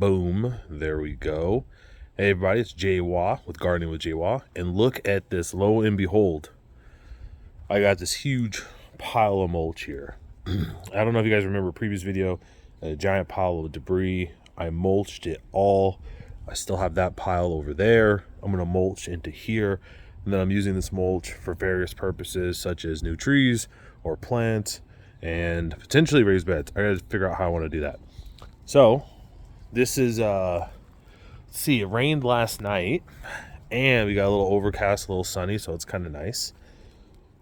Boom. There we go. Hey everybody, it's Jay Wah with Gardening with Jay Wah. And look at this, lo and behold. I got this huge pile of mulch here. I don't know if you guys remember a previous video, a giant pile of debris. I mulched it all. I still have that pile over there. I'm going to mulch into here. And then I'm using this mulch for various purposes, such as new trees or plants and potentially raised beds. I got to figure out how I want to do that. So this is, see, it rained last night and we got a little overcast, a little sunny, so it's kind of nice.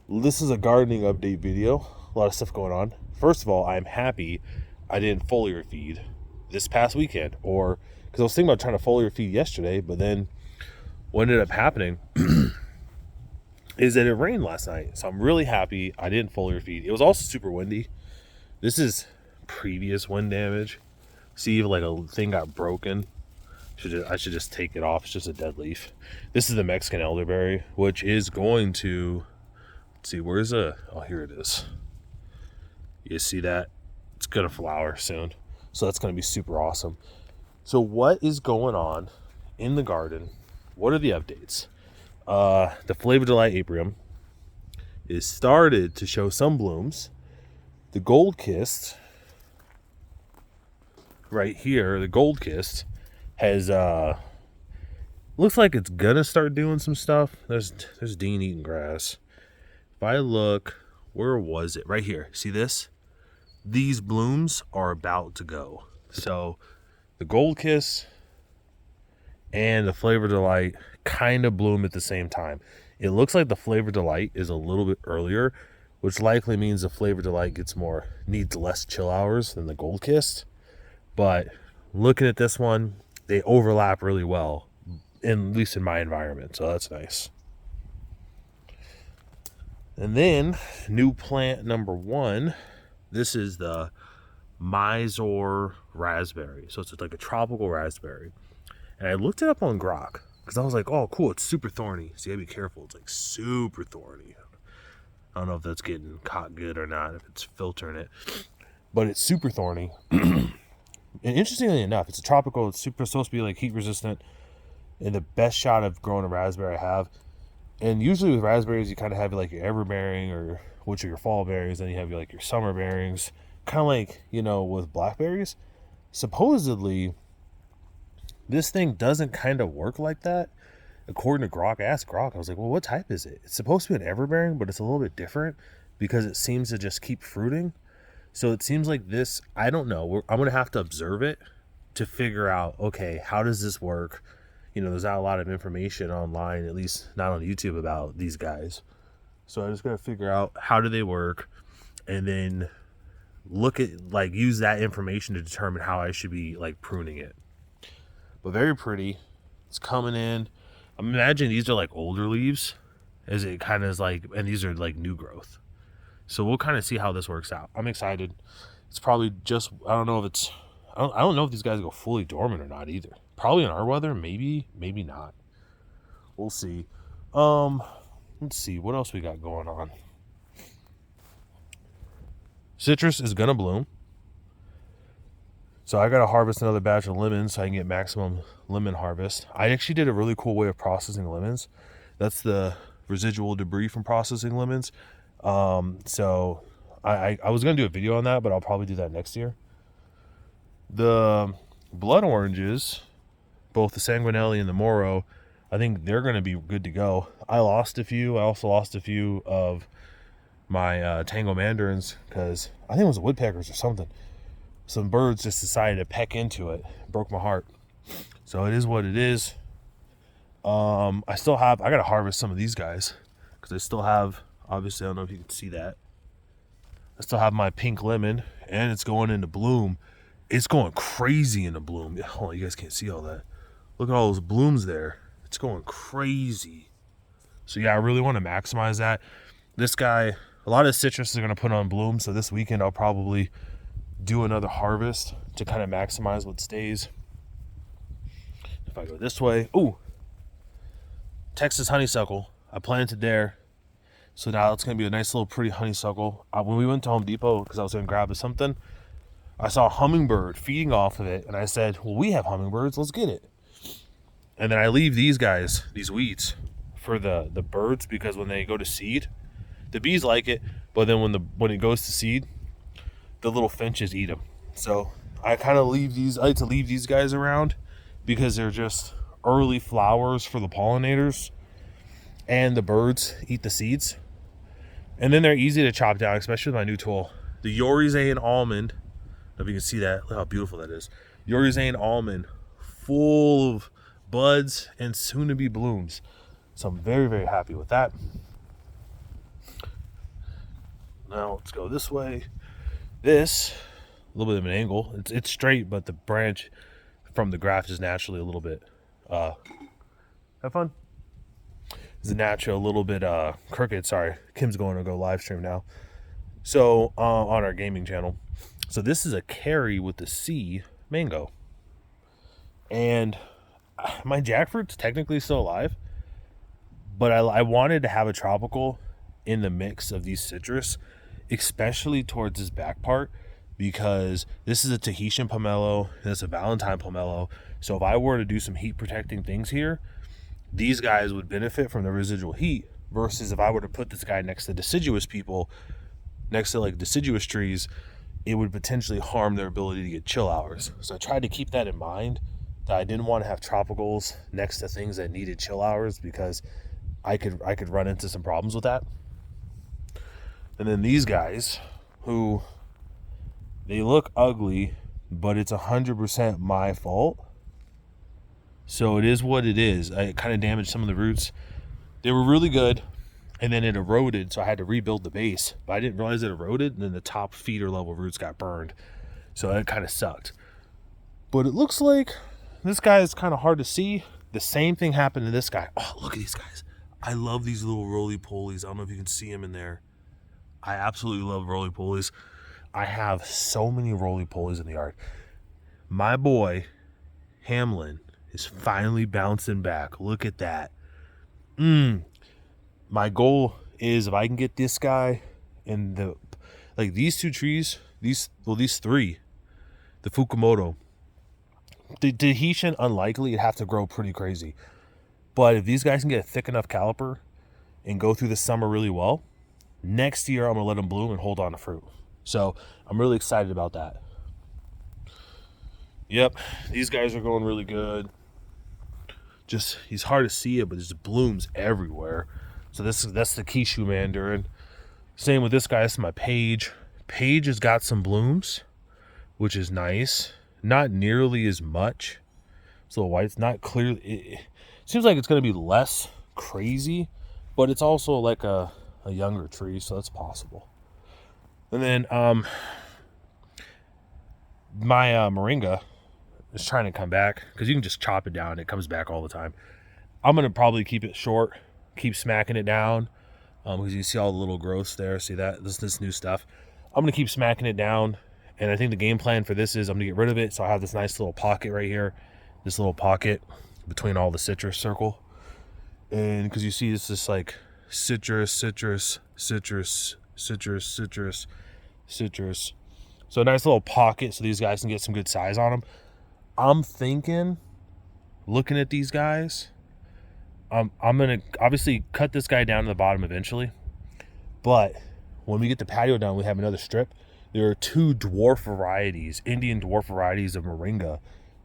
This is a gardening update video. A lot of stuff going on. First of all, I'm happy I didn't foliar feed this past weekend, or because I was thinking about trying to foliar feed yesterday, but then what ended up happening is that it rained last night. So I'm really happy I didn't foliar feed. It was also super windy. This is previous wind damage. See if like a thing got broken. I should just take it off. It's just a dead leaf. This is the Mexican elderberry, which is going to, let's see, where's oh, here it is. You see that? It's gonna flower soon. So that's gonna be super awesome. So what is going on in the garden? What are the updates? The Flavor Delight Apium is started to show some blooms. The Gold Kissed, right here, the Gold Kissed has looks like it's gonna start doing some stuff. There's Dean eating grass. If I look, where was it? Right here. See this? These blooms are about to go. So the Gold Kiss and the Flavor Delight kind of bloom at the same time. It looks like the Flavor Delight is a little bit earlier, which likely means the Flavor Delight needs less chill hours than the Gold Kiss. But looking at this one, they overlap really well, at least in my environment, so that's nice. And then new plant number 1. This is the Mysore raspberry. So it's like a tropical raspberry. And I looked it up on Grok because I was like, oh, cool, it's super thorny. So you gotta be careful. It's like super thorny. I don't know if that's getting caught good or not, if it's filtering it. But it's super thorny. And interestingly enough, it's a tropical. It's supposed to be like heat resistant. And the best shot of growing a raspberry I have. And usually with raspberries, you kind of have like your everbearing, or which are your fall berries. Then you have like your summer bearings. Kind of like, with blackberries. Supposedly, this thing doesn't kind of work like that. According to Grok, I asked Grok, I was like, well, what type is it? It's supposed to be an everbearing, but it's a little bit different because it seems to just keep fruiting. So it seems like this, I don't know. I'm going to have to observe it to figure out, okay, how does this work? There's not a lot of information online, at least not on YouTube, about these guys. So I just got to figure out how do they work, and then look at, use that information to determine how I should be, pruning it. But very pretty. It's coming in. I'm imagining these are, older leaves, as it kind of is, and these are, new growth. So we'll kind of see how this works out. I'm excited. It's probably just, I don't know if these guys go fully dormant or not either. Probably in our weather, maybe not. We'll see. Let's see, what else we got going on? Citrus is gonna bloom. So I gotta harvest another batch of lemons so I can get maximum lemon harvest. I actually did a really cool way of processing lemons. That's the residual debris from processing lemons. So I was gonna do a video on that, but I'll probably do that next year. The blood oranges, both the Sanguinelli and the Moro, I think they're gonna be good to go. I lost a few. I also lost a few of my Tango mandarins because I think it was woodpeckers or something. Some birds just decided to peck into it. It broke my heart. So it is what it is. I gotta harvest some of these guys because I still have, obviously, I don't know if you can see that. I still have my pink lemon, and it's going into bloom. It's going crazy into bloom. Oh, you guys can't see all that. Look at all those blooms there. It's going crazy. So yeah, I really want to maximize that. This guy, a lot of citrus are going to put on bloom. So this weekend, I'll probably do another harvest to kind of maximize what stays. If I go this way, ooh, Texas honeysuckle. I planted there. So now it's going to be a nice little pretty honeysuckle. When we went to Home Depot, because I was going to grab something, I saw a hummingbird feeding off of it, and I said, well, we have hummingbirds, let's get it. And then I leave these guys, these weeds, for the birds, because when they go to seed, the bees like it, but then when it goes to seed, the little finches eat them. So I kind of I like to leave these guys around because they're just early flowers for the pollinators, and the birds eat the seeds. And then they're easy to chop down, especially with my new tool. The Yorizane almond, if you can see that, look how beautiful that is. Yorizane almond, full of buds and soon to be blooms. So I'm very, very happy with that. Now let's go this way. This, a little bit of an angle. It's straight, but the branch from the graft is naturally a little bit, have fun. It's a natural, a little bit crooked. Sorry, Kim's going to go live stream now. So on our gaming channel. So this is a Carry with the C mango. And my jackfruit's technically still alive, but I wanted to have a tropical in the mix of these citrus, especially towards this back part, because this is a Tahitian pomelo and it's a Valentine pomelo. So if I were to do some heat protecting things here, these guys would benefit from the residual heat, versus if I were to put this guy next to deciduous people, next to like deciduous trees, it would potentially harm their ability to get chill hours. So I tried to keep that in mind, that I didn't want to have tropicals next to things that needed chill hours, because I could run into some problems with that. And then these guys, who they look ugly, but it's 100% my fault. So it is what it is. I kind of damaged some of the roots. They were really good, and then it eroded, so I had to rebuild the base. But I didn't realize it eroded, and then the top feeder level roots got burned. So that kind of sucked. But it looks like this guy is kind of hard to see. The same thing happened to this guy. Oh, look at these guys. I love these little roly-polies. I don't know if you can see them in there. I absolutely love roly-polies. I have so many roly-polies in the yard. My boy, Hamlin, is finally bouncing back. Look at that. My goal is, if I can get this guy and these two trees, these three, the Fukumoto, the Tahitian, unlikely, it'd have to grow pretty crazy. But if these guys can get a thick enough caliper and go through the summer really well, next year I'm going to let them bloom and hold on to fruit. So I'm really excited about that. Yep, these guys are going really good. Just, he's hard to see it, but there's blooms everywhere. So that's the Kishu Mandarin. Same with this guy. This is my Page. Page has got some blooms, which is nice. Not nearly as much. It's a little white. It's not clear. It seems like it's going to be less crazy, but it's also like a younger tree, so that's possible. And then my Moringa is trying to come back, because you can just chop it down. It comes back all the time. I'm going to probably keep it short, keep smacking it down, because you see all the little growths there. See that? This new stuff. I'm going to keep smacking it down, and I think the game plan for this is I'm going to get rid of it, so I have this nice little pocket right here, this little pocket between all the citrus circle. And because you see it's just like citrus, citrus, citrus, citrus, citrus, citrus. So a nice little pocket so these guys can get some good size on them. I'm thinking, looking at these guys, I'm going to obviously cut this guy down to the bottom eventually. But when we get the patio done, we have another strip. There are two dwarf varieties, Indian dwarf varieties of Moringa,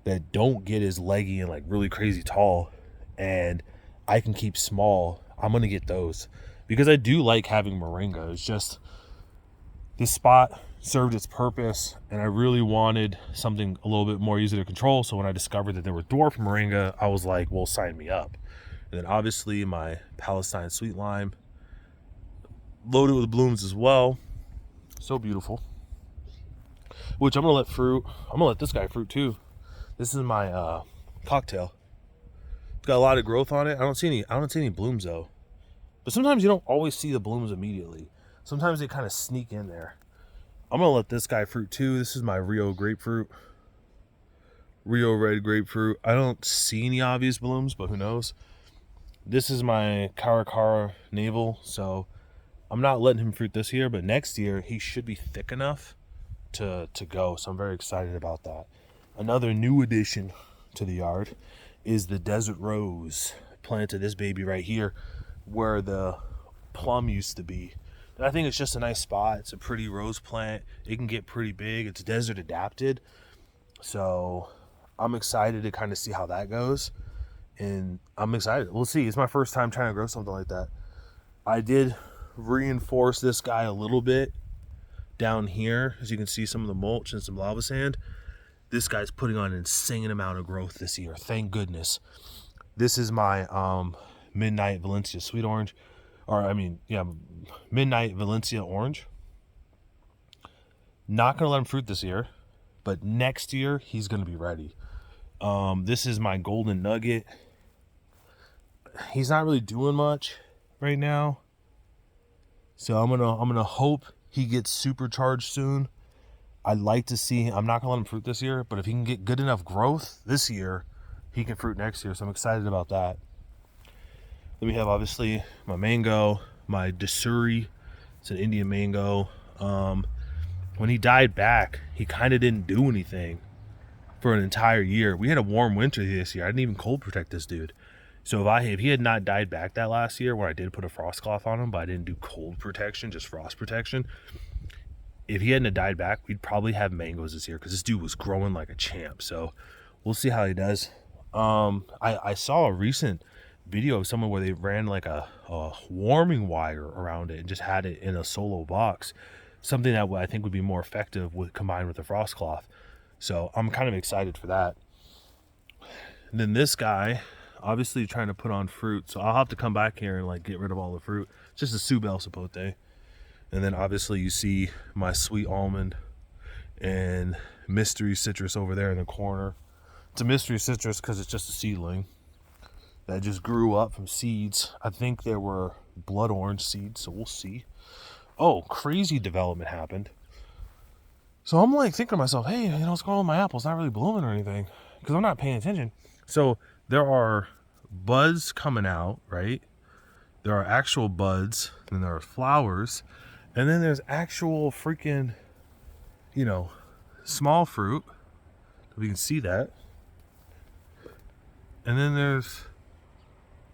that don't get as leggy and like really crazy tall. And I can keep small. I'm going to get those, because I do like having Moringa. It's just, this spot served its purpose, and I really wanted something a little bit more easy to control. So when I discovered that there were dwarf Moringa, I was like, well, sign me up. And then obviously my Palestine sweet lime, loaded with blooms as well. So beautiful. Which I'm gonna let fruit. I'm gonna let this guy fruit too. This is my cocktail. It's got a lot of growth on it. I don't see any blooms though. But sometimes you don't always see the blooms immediately. Sometimes they kind of sneak in there. I'm going to let this guy fruit too. This is my Rio grapefruit. Rio red grapefruit. I don't see any obvious blooms, but who knows. This is my Caracara navel. So I'm not letting him fruit this year, but next year he should be thick enough to go. So I'm very excited about that. Another new addition to the yard is the desert rose. Planted this baby right here where the plum used to be. And I think it's just a nice spot. It's a pretty rose plant. It can get pretty big. It's desert adapted. So I'm excited to kind of see how that goes. And I'm excited. We'll see. It's my first time trying to grow something like that. I did reinforce this guy a little bit down here. As you can see, some of the mulch and some lava sand. This guy's putting on an insane amount of growth this year. Thank goodness. This is my Midnight Valencia Sweet Orange. Midnight Valencia Orange. Not going to let him fruit this year. But next year, he's going to be ready. This is my Golden Nugget. He's not really doing much right now. So I'm gonna hope he gets supercharged soon. I'd like to see, I'm not gonna let him fruit this year, but if he can get good enough growth this year, he can fruit next year. So I'm excited about that. Then we have obviously my mango, my Dasuri. It's an Indian mango. When he died back, he kind of didn't do anything for an entire year. We had a warm winter this year. I didn't even cold protect this dude. So if he had not died back that last year, where I did put a frost cloth on him, but I didn't do cold protection, just frost protection. If he hadn't died back, we'd probably have mangoes this year because this dude was growing like a champ. So we'll see how he does. I saw a recent video of someone where they ran like a warming wire around it and just had it in a solo box. Something that I think would be more effective combined with the frost cloth. So I'm kind of excited for that. And then this guy, obviously trying to put on fruit. So I'll have to come back here and like get rid of all the fruit. It's just a Subel Sapote. And then obviously you see my sweet almond and mystery citrus over there in the corner. It's a mystery citrus because it's just a seedling that just grew up from seeds. I think there were blood orange seeds, so we'll see. Oh, crazy development happened. So I'm like thinking to myself, hey, what's going on with my apple? It's not really blooming or anything because I'm not paying attention. So there are buds coming out, right? There are actual buds, and there are flowers, and then there's actual freaking, small fruit. We can see that. And then there's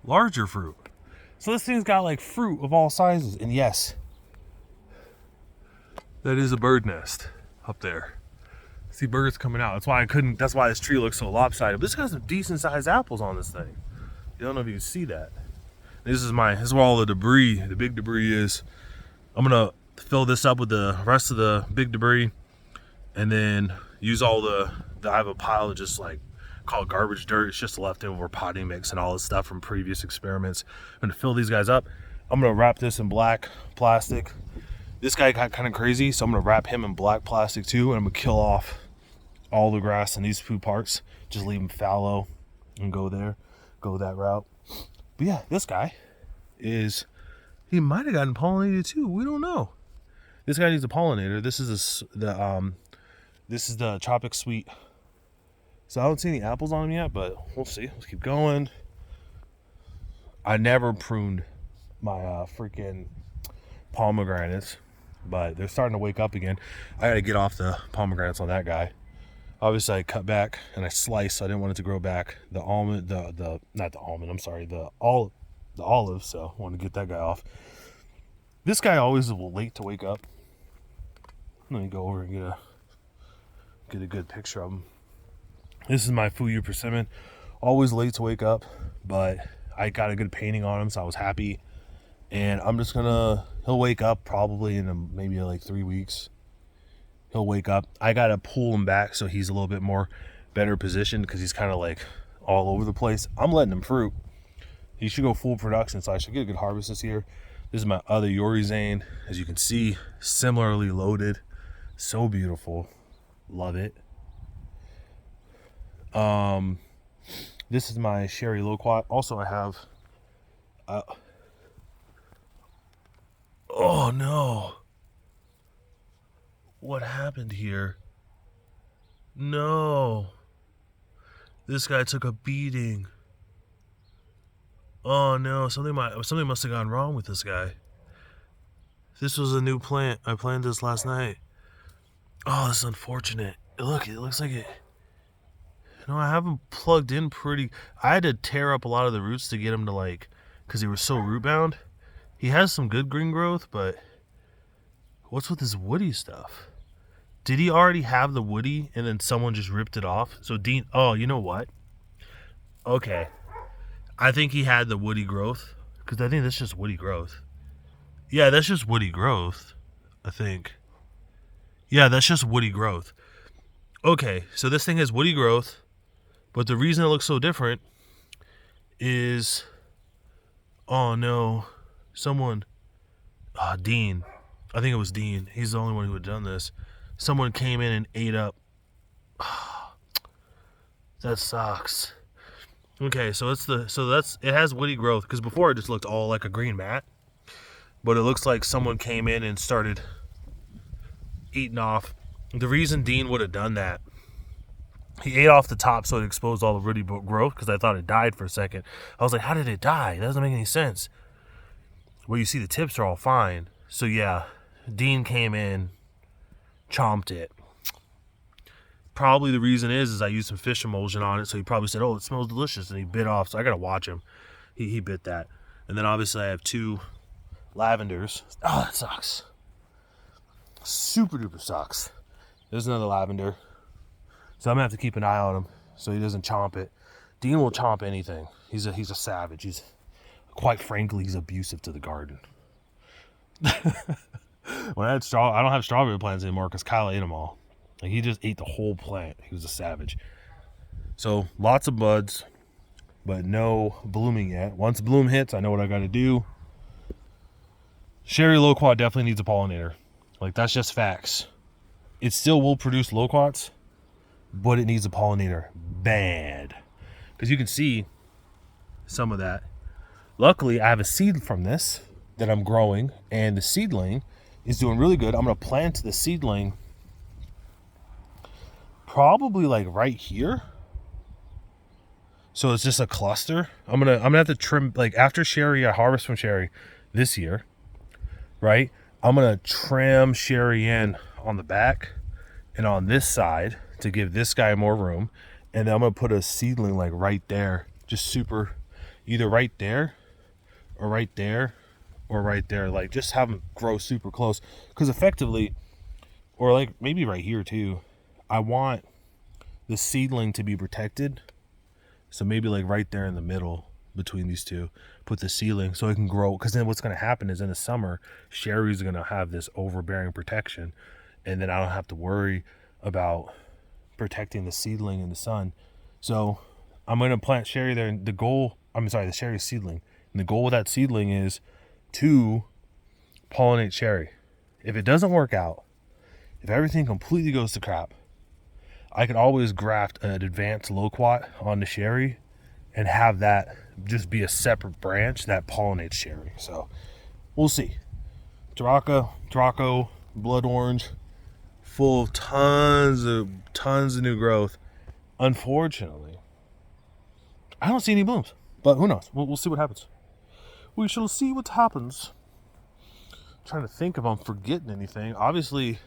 larger fruit. So this thing's got like fruit of all sizes. And yes, that is a bird nest up there. See birds coming out. That's why this tree looks so lopsided. But this got some decent sized apples on this thing. You don't know if you can see that. This is where all the debris, the big debris is. I'm gonna fill this up with the rest of the big debris and then use all I have a pile of just like called garbage dirt. It's just leftover potting mix and all this stuff from previous experiments. I'm gonna fill these guys up. I'm gonna wrap this in black plastic. This guy got kind of crazy, so I'm gonna wrap him in black plastic too, and I'm gonna kill off all the grass in these two parts. Just leave them fallow and go that route. But yeah, this guy he might have gotten pollinated too. We don't know. This guy needs a pollinator. This is the Tropic Sweet. So I don't see any apples on him yet, but we'll see. Let's keep going. I never pruned my freaking pomegranates, but they're starting to wake up again. I got to get off the pomegranates on that guy. Obviously, I cut back and I sliced. So I didn't want it to grow back. The olive. So I want to get that guy off. This guy always is late to wake up. Let me go over and get a good picture of him. This is my Fuyu persimmon. Always late to wake up, but I got a good painting on him, so I was happy. And I'm just he'll wake up probably in maybe like 3 weeks. He'll wake up. I gotta pull him back so he's a little bit more better positioned because he's kind of like all over the place. I'm letting him fruit. He should go full production, so I should get a good harvest this year. This is my other Yorizane. As you can see, similarly loaded. So beautiful. Love it. This is my Sherry Loquat. Also, I have oh no. What happened here? No. This guy took a beating. Oh no, something must have gone wrong with this guy. This was a new plant. I planted this last night. Oh, this is unfortunate. Look, it looks like it. No, I have them plugged in pretty. I had to tear up a lot of the roots to get them to like, because they were so root bound. He has some good green growth, but what's with this woody stuff? Did he already have the woody and then someone just ripped it off? So Dean, oh, you know what? Okay. I think he had the woody growth because I think that's just woody growth. Yeah, that's just woody growth, I think. Yeah, that's just woody growth. Okay, so this thing has woody growth, but the reason it looks so different is, oh no, someone, Dean. I think it was Dean. He's the only one who had done this. Someone came in and ate up. That sucks. Okay, so it has woody growth because before it just looked all like a green mat, but it looks like someone came in and started eating off. The reason Dean would have done that, he ate off the top so it exposed all the woody growth because I thought it died for a second. I was like, how did it die? That doesn't make any sense. Well, you see the tips are all fine. So yeah, Dean came in, chomped it. Probably the reason is I used some fish emulsion on it, so he probably said, oh, it smells delicious, and he bit off, so I gotta watch him. He bit that. And then obviously I have 2 lavenders. Oh, that sucks. Super duper sucks. There's another lavender. So I'm gonna have to keep an eye on him so he doesn't chomp it. Dean will chomp anything. He's a savage. He's, quite frankly, he's abusive to the garden. When I don't have strawberry plants anymore because Kyle ate them all. Like, he just ate the whole plant. He was a savage. So lots of buds, but no blooming yet. Once bloom hits, I know what I got to do. Sherry loquat definitely needs a pollinator. Like, that's just facts. It still will produce loquats, but it needs a pollinator bad. Because you can see some of that. Luckily, I have a seed from this that I'm growing, and the seedling is doing really good. I'm going to plant the seedling probably like right here. So it's just a cluster. I'm gonna have to trim, like, after Sherry, I harvest from Sherry this year, right? I'm gonna trim Sherry in on the back and on this side to give this guy more room. And then I'm gonna put a seedling like right there, just super, either right there or right there or right there. Like, just have them grow super close. Because effectively, or like maybe right here too, I want the seedling to be protected. So maybe like right there in the middle between these two, put the seedling so it can grow. Because then what's going to happen is in the summer, Sherry's going to have this overbearing protection. And then I don't have to worry about protecting the seedling in the sun. So I'm going to plant Sherry there. And the Sherry seedling. And the goal with that seedling is to pollinate Sherry. If it doesn't work out, if everything completely goes to crap, I could always graft an advanced loquat onto Sherry and have that just be a separate branch that pollinates Sherry. So we'll see. Draco, blood orange, full of tons of new growth. Unfortunately, I don't see any blooms, but who knows? We'll see what happens. We shall see what happens. I'm trying to think if I'm forgetting anything. Obviously,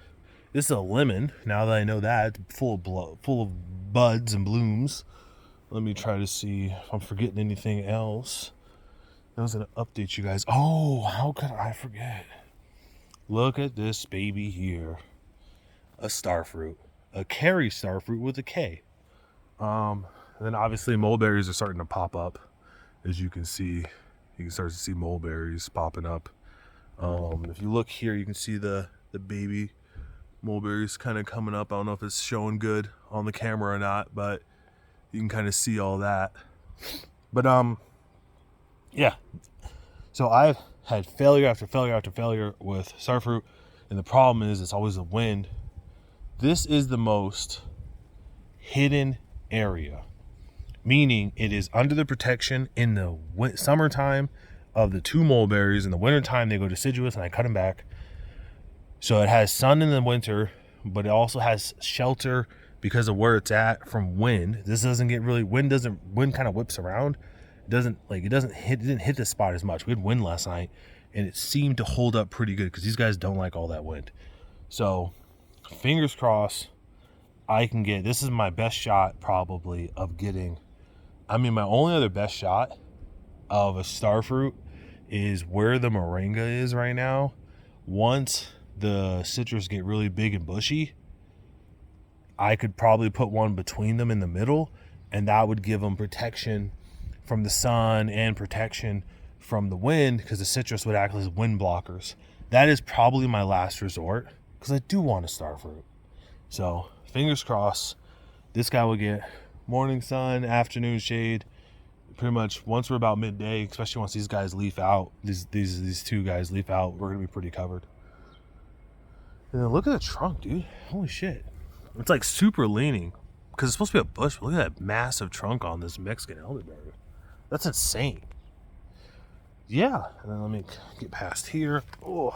this is a lemon. Now that I know that, it's full of buds and blooms. Let me try to see if I'm forgetting anything else. I was going to update you guys. Oh, how could I forget? Look at this baby here. A starfruit. A Kerry starfruit with a K. And then obviously mulberries are starting to pop up. As you can see, you can start to see mulberries popping up. If you look here, you can see the baby mulberries kind of coming up. I don't know if it's showing good on the camera or not, but you can kind of see all that. But yeah. So I've had failure after failure after failure with starfruit, and the problem is it's always the wind. This is the most hidden area, meaning it is under the protection in the summertime of the 2 mulberries. In the wintertime, they go deciduous, and I cut them back. So it has sun in the winter, but it also has shelter because of where it's at from wind. This doesn't get really, wind kind of whips around. It didn't hit this spot as much. We had wind last night, and it seemed to hold up pretty good because these guys don't like all that wind. So fingers crossed I can get, this is my best shot probably of getting, I mean, my only other best shot of a starfruit is where the moringa is right now. Once the citrus get really big and bushy, I could probably put one between them in the middle, and that would give them protection from the sun and protection from the wind, because the citrus would act as wind blockers. That is probably my last resort, because I do want a starfruit. So fingers crossed this guy will get morning sun, afternoon shade, pretty much once we're about midday, especially once these guys leaf out, these two guys leaf out, we're gonna be pretty covered. And then look at the trunk, dude. Holy shit. It's like super leaning, because it's supposed to be a bush, but look at that massive trunk on this Mexican elderberry. That's insane. Yeah, and then let me get past here. Oh.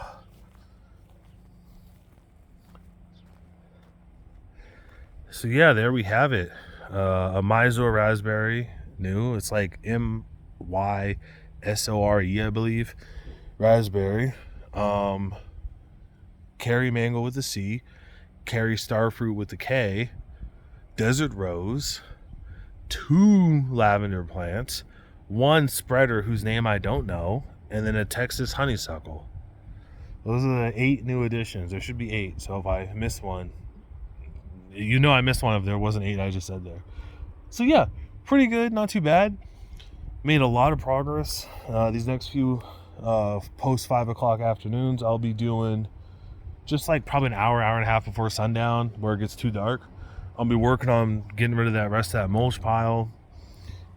So yeah, there we have it. A Mysore raspberry, new. It's like Mysore, I believe. Raspberry. Kerry mango with a C. Kerry starfruit with a K. Desert rose. 2 lavender plants. 1 spreader whose name I don't know. And then a Texas honeysuckle. Those are the 8 new additions. There should be 8. So if I miss one, you know I missed one if there wasn't 8 I just said there. So yeah, pretty good, not too bad. Made a lot of progress. These next few post 5 o'clock afternoons, I'll be doing just like probably an hour and a half before sundown, where it gets too dark. I'll be working on getting rid of that rest of that mulch pile.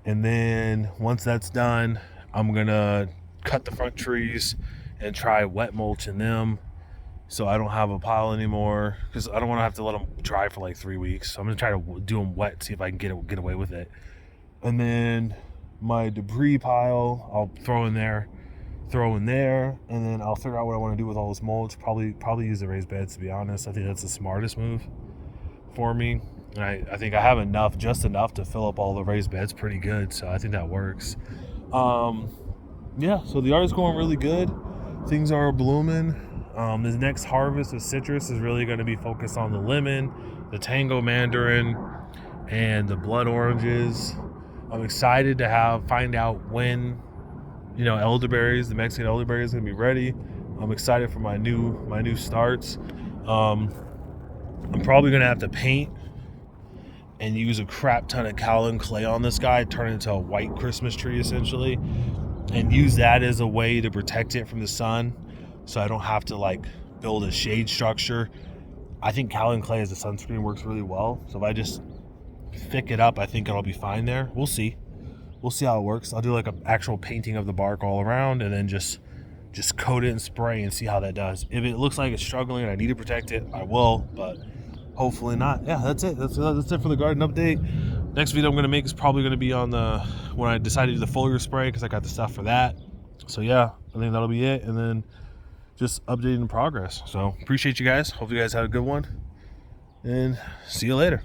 And then once that's done, I'm gonna cut the front trees and try wet mulch in them, so I don't have a pile anymore, because I don't want to have to let them dry for like 3 weeks. So I'm gonna try to do them wet, see if I can get away with it. And then my debris pile I'll throw in there, and then I'll figure out what I want to do with all this mulch. Probably use the raised beds, to be honest. I think that's the smartest move for me. And I think I have just enough to fill up all the raised beds pretty good, so I think that works. Yeah, so the yard is going really good. Things are blooming. The next harvest of citrus is really going to be focused on the lemon, the tango mandarin, and the blood oranges. I'm excited to find out when, elderberries, the Mexican elderberry is going to be ready. I'm excited for my new starts. I'm probably going to have to paint and use a crap ton of kaolin clay on this guy, turn it into a white Christmas tree essentially, and use that as a way to protect it from the sun, so I don't have to build a shade structure. I think kaolin clay as a sunscreen works really well, so if I just thick it up, I think it'll be fine there. We'll see how it works. I'll do an actual painting of the bark all around, and then just coat it and spray and see how that does. If it looks like it's struggling and I need to protect it, I will, but hopefully not. Yeah, that's it. That's it for the garden update. Next video I'm going to make is probably going to be on when I decide to do the foliar spray, because I got the stuff for that. So yeah, I think that'll be it. And then just updating the progress. So appreciate you guys. Hope you guys had a good one. And see you later.